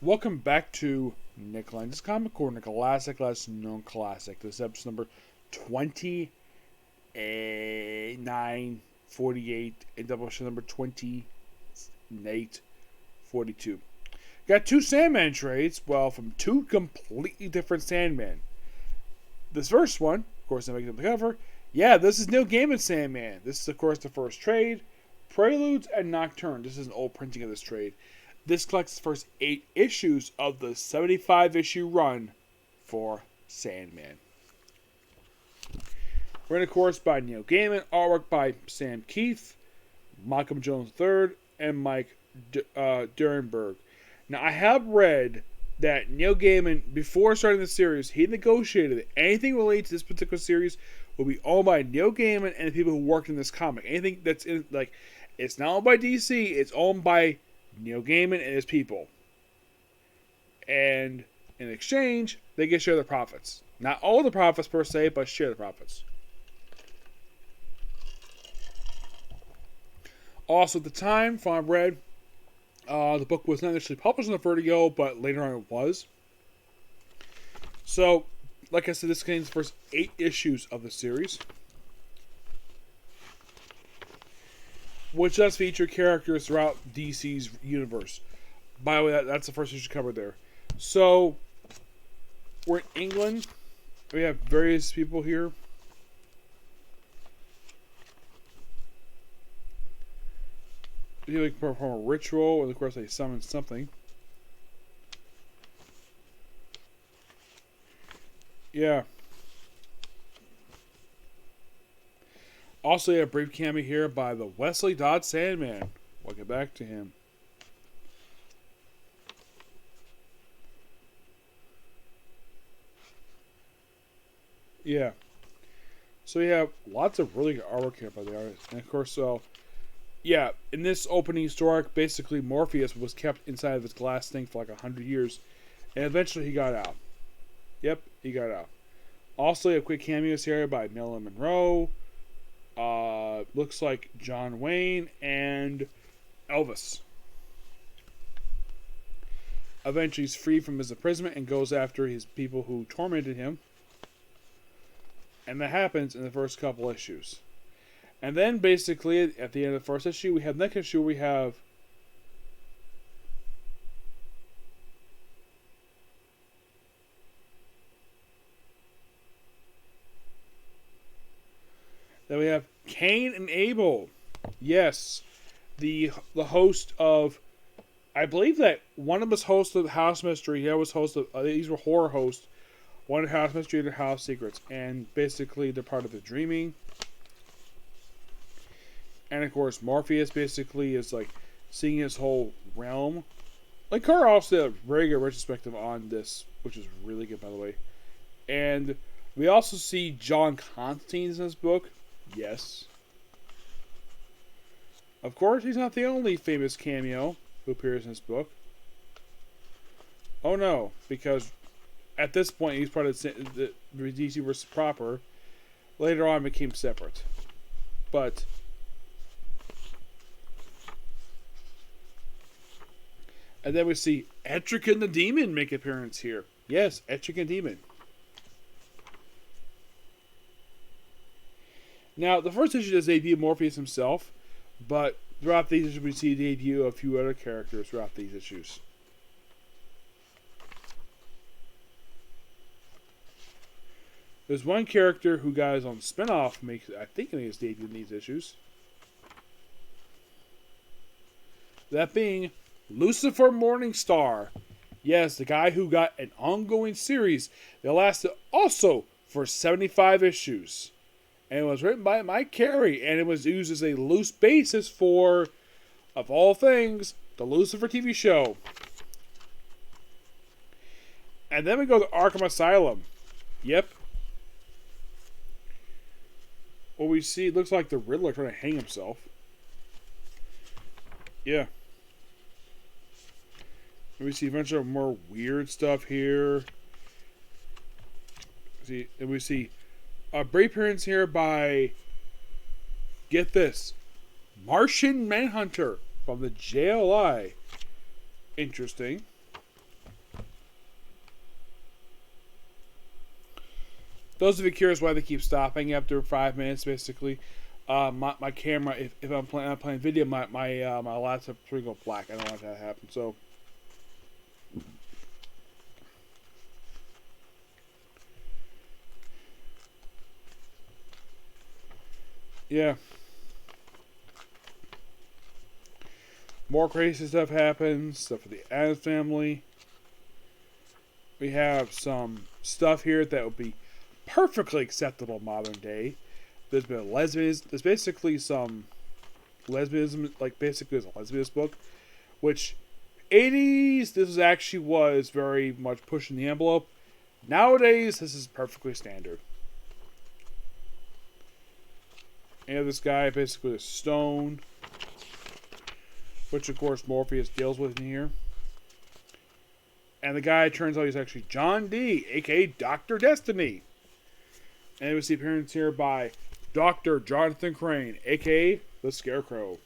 Welcome back to Nick Lenz's Comic Corner, classic, less known classic. This is episode number 2948 and Doubleshot number 2842. Got two Sandman trades, well, from two completely different Sandman. This first one, of course, I'm making the cover. Yeah, this is Neil Gaiman's Sandman. This is, of course, the first trade. Preludes and Nocturnes. This is an old printing of this trade. This collects the first 8 issues of the 75-issue run for Sandman. Written, of course, by Neil Gaiman. Artwork by Sam Keith, Malcolm Jones III, and Mike Durenberg. Now, I have read that Neil Gaiman, before starting the series, he negotiated that anything related to this particular series will be owned by Neil Gaiman and the people who worked in this comic. Anything that's in, like, it's not owned by DC, it's owned by Neil Gaiman and his people. And in exchange, they get share the profits. Not all the profits per se, but share the profits. Also, at the time, from what I've read, the book was not initially published on the Vertigo, but later on it was. So, like I said, this contains the first 8 issues of the series, which does feature characters throughout DC's universe. By the way, that's the first issue covered there. So, we're in England. We have various people here. They perform a ritual, and of course they summon something. Yeah. Also, a brief cameo here by the Wesley Dodds Sandman. We'll get back to him. Yeah. So we have lots of really good artwork here by the artist. And of course, yeah, in this opening story, basically Morpheus was kept inside of his glass thing for like 100 years. And eventually he got out. Yep, he got out. Also, a quick cameos here by Marilyn Monroe. Looks like John Wayne and Elvis. Eventually he's freed from his imprisonment and goes after his people who tormented him. And that happens in the first couple issues. And then basically at the end of the first issue, we have the next issue we have Cain and Abel. Yes. The host of, I believe that one of us hosts of House Mystery, the other was host of, these were horror hosts. One House Mystery and House Secrets. And basically they're part of the Dreaming. And of course, Morpheus basically is like seeing his whole realm. Like, Carr also did a very good retrospective on this, which is really good, by the way. And we also see John Constantine in this book. Yes. Of course, he's not the only famous cameo who appears in this book. Oh no, because at this point he's part of the DC vs. proper. Later on, it became separate. But and then we see Etrigan the Demon make an appearance here. Yes, Etrigan Demon. Now, the first issue does debut Morpheus himself, but throughout these issues we see the debut of a few other characters throughout these issues. There's one character who got his own spin-off, I think his debut in these issues. That being Lucifer Morningstar. Yes, the guy who got an ongoing series that lasted also for 75 issues. And it was written by Mike Carey, and it was used as a loose basis for, of all things, the Lucifer TV show. And then we go to Arkham Asylum. Yep. What we see, it looks like the Riddler trying to hang himself. Yeah. We see a bunch of more weird stuff here. And we see a brief appearance here by, get this, Martian Manhunter from the JLI. Interesting. those of you curious why they keep stopping after 5 minutes, basically, my camera, if I'm playing video, my laptop will go black. I don't want that to happen. So, yeah. More crazy stuff happens. Stuff for the Addams family. We have some stuff here that would be perfectly acceptable modern day. There's been lesbianism. There's basically some lesbianism, like basically it's a lesbianist book, which 80s this was very much pushing the envelope. Nowadays this is perfectly standard. And you have this guy basically a stone, which of course Morpheus deals with in here. And the guy turns out he's actually John D, aka Dr. Destiny. And we see appearance here by Dr. Jonathan Crane, aka the Scarecrow.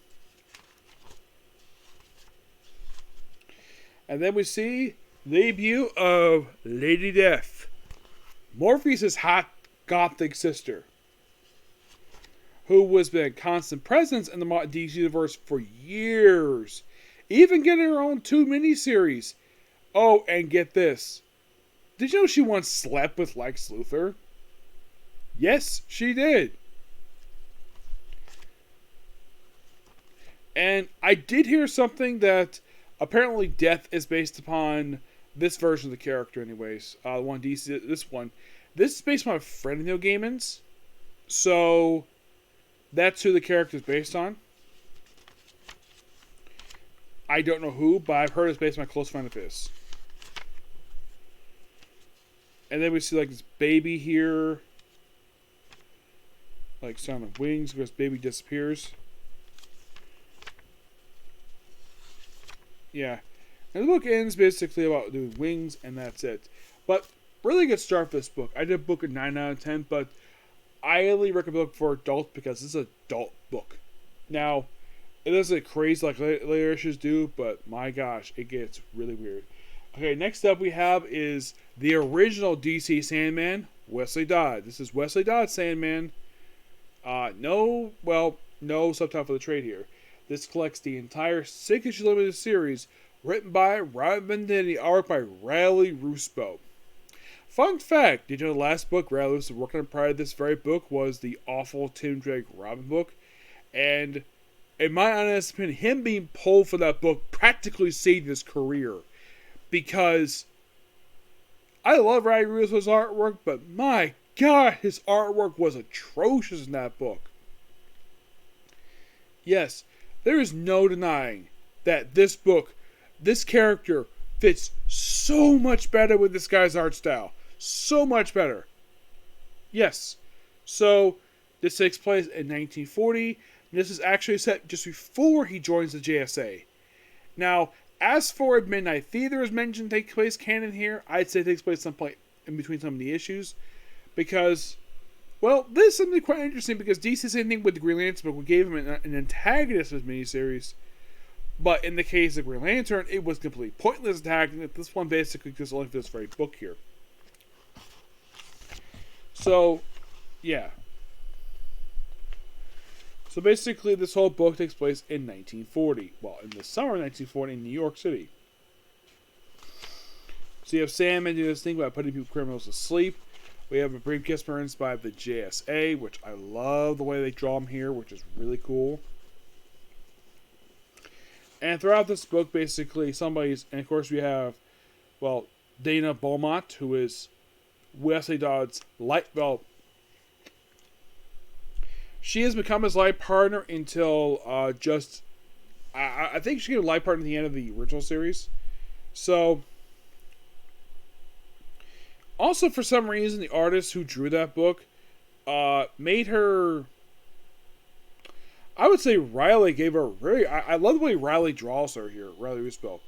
And then we see the debut of Lady Death, Morpheus' hot gothic sister, who has been a constant presence in the DC universe for years, even getting her own 2 miniseries. Oh, and get this. Did you know she once slept with Lex Luthor? Yes, she did. And I did hear something that apparently Death is based upon this version of the character anyways. One DC, this one. This is based on a friend of Neil Gaiman's. So, that's who the character is based on. I don't know who, but I've heard it's based on a close friend of his. And then we see like this baby here. Like sound of wings because baby disappears. Yeah. And the book ends basically about doing wings and that's it. But really good start for this book. I did a book at 9 out of 10, but I highly recommend the book for adults because this is an adult book. Now, it doesn't crazy like later issues do, but my gosh, it gets really weird. Okay, next up we have is the original DC Sandman, Wesley Dodds. This is Wesley Dodds Sandman. No subtitle for the trade here. This collects the entire 6-issue limited series written by Robin Venditti, art by Riley Ruspo. Fun fact, did you know the last book Riley was working on prior to this very book was the awful Tim Drake Robin book? And in my honest opinion, him being pulled for that book practically saved his career. Because I love Riley Russo's artwork, but my God, his artwork was atrocious in that book. Yes, there is no denying that this book, this character, fits so much better with this guy's art style. So much better. Yes. So, this takes place in 1940. This is actually set just before he joins the JSA. Now, as for Midnight Theater is mentioned take place canon here, I'd say it takes place some point in between some of the issues. Because, well, this is something quite interesting because DC did the same thing with the Green Lantern book. We gave him an antagonist in his miniseries. But in the case of Green Lantern, it was completely pointless attacking. This one basically just only for this very book here. So, yeah. So basically, this whole book takes place in 1940. Well, in the summer of 1940 in New York City. So you have Sandman doing this thing by putting people criminals to sleep. We have a brief guest appearance by the JSA, which I love the way they draw them here, which is really cool. And throughout this book, basically, and of course we have, well, Dana Beaumont, who is Wesley Dodds' she has become his life partner until I think she became a life partner at the end of the original series. So, also for some reason, the artist who drew that book made her. I would say Riley gave her I love the way Riley draws her here, Riley Ruspo.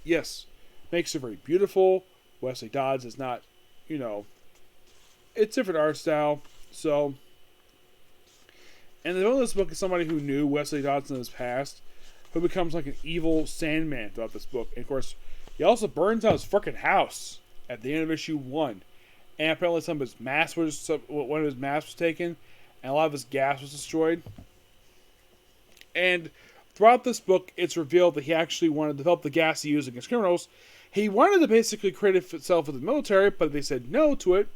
Yes, makes her very beautiful. Wesley Dodds is not, it's different art style. So, and the villain of this book is somebody who knew Wesley Dodds in his past, who becomes like an evil Sandman throughout this book. And of course, he also burns out his freaking house at the end of issue 1. and apparently one of his masks was taken, and a lot of his gas was destroyed. And throughout this book, it's revealed that he actually wanted to develop the gas he used against criminals. He wanted to basically create itself with the military, but they said no to it.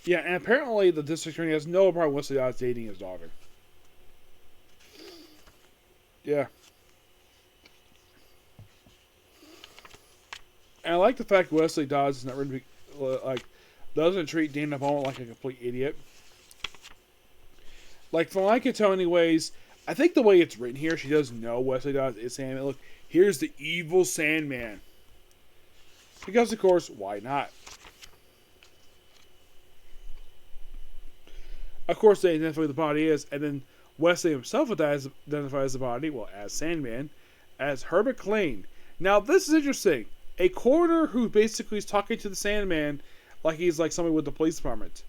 Yeah, and apparently the district attorney has no problem with Wesley Dodds dating his daughter. Yeah. And I like the fact Wesley Dodds is not really, doesn't treat Dana Beaumont like a complete idiot. Like, from what I can tell anyways, I think the way it's written here, she does know Wesley Dodds is Sandman. Look, here's the evil Sandman. Because, of course, why not? Of course, they identify who the body is, and then Wesley himself identifies the body, well, as Sandman, as Herbert Klein. Now, this is interesting. A coroner who basically is talking to the Sandman like he's like somebody with the police department.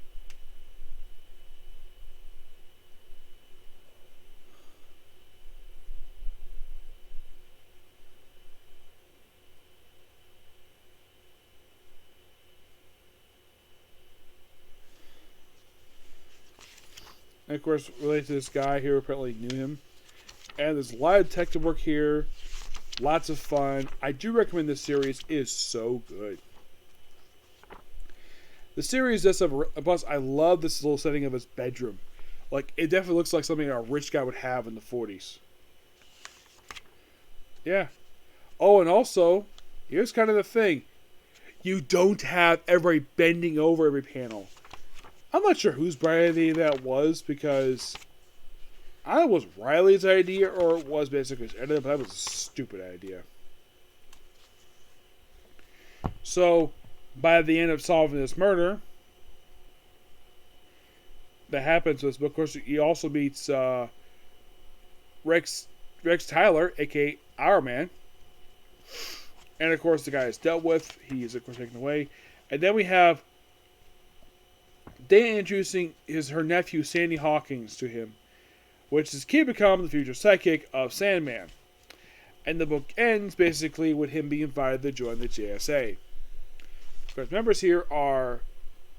And of course, related to this guy here, apparently knew him. And there's a lot of detective work here. Lots of fun. I do recommend this series. It is so good. The series does have a plus. I love this little setting of his bedroom. Like, it definitely looks like something a rich guy would have in the 40s. Yeah. Oh, and also, here's kind of the thing. You don't have everybody bending over every panel. I'm not sure whose bright idea that was, because I don't know if it was Riley's idea or it was basically his editor, but that was a stupid idea. So, by the end of solving this murder that happens with this book, of course, he also meets Rex Tyler, aka Our Man. And of course, the guy is dealt with. He is, of course, taken away. And then we have Dana introducing her nephew, Sandy Hawkins, to him, which is key to become the future sidekick of Sandman. And the book ends, basically, with him being invited to join the JSA. Of course, members here are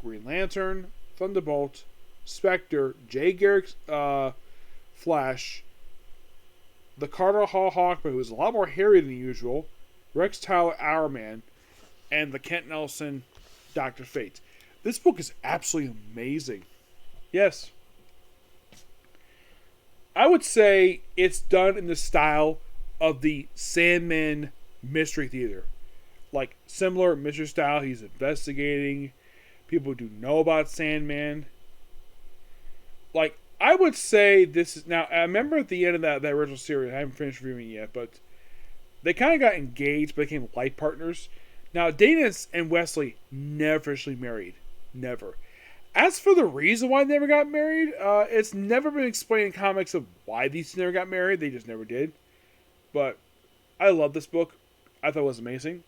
Green Lantern, Thunderbolt, Spectre, Jay Garrick's Flash, the Carter Hall Hawkman, who is a lot more hairy than usual, Rex Tyler, Our Man, and the Kent Nelson, Dr. Fate. This book is absolutely amazing. Yes. I would say it's done in the style of the Sandman Mystery Theater. Like, similar mystery style. He's investigating. People do know about Sandman. Like, I would say this is... Now, I remember at the end of that original series, I haven't finished reviewing it yet, but they kind of got engaged, but became life partners. Now, Dana and Wesley never officially married. Never. As for the reason why they never got married, it's never been explained in comics of why these two never got married. They just never did. But I love this book. I thought it was amazing.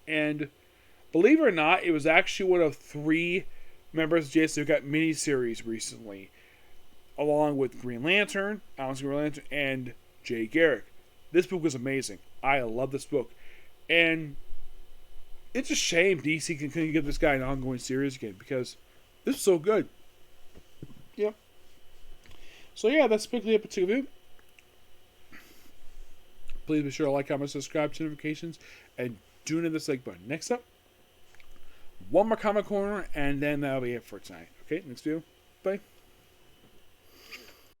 And believe it or not, it was actually one of 3 members of JSA who got miniseries recently, along with Green Lantern, Alan's Green Lantern, and Jay Garrick. This book was amazing. I love this book. And it's a shame DC can continue to give this guy an ongoing series again, because this is so good. Yep. So yeah, that's basically a particular review. Please be sure to like, comment, subscribe to notifications, and do hit the like button. Next up, one more comic corner, and then that'll be it for tonight. Okay, next video. Bye.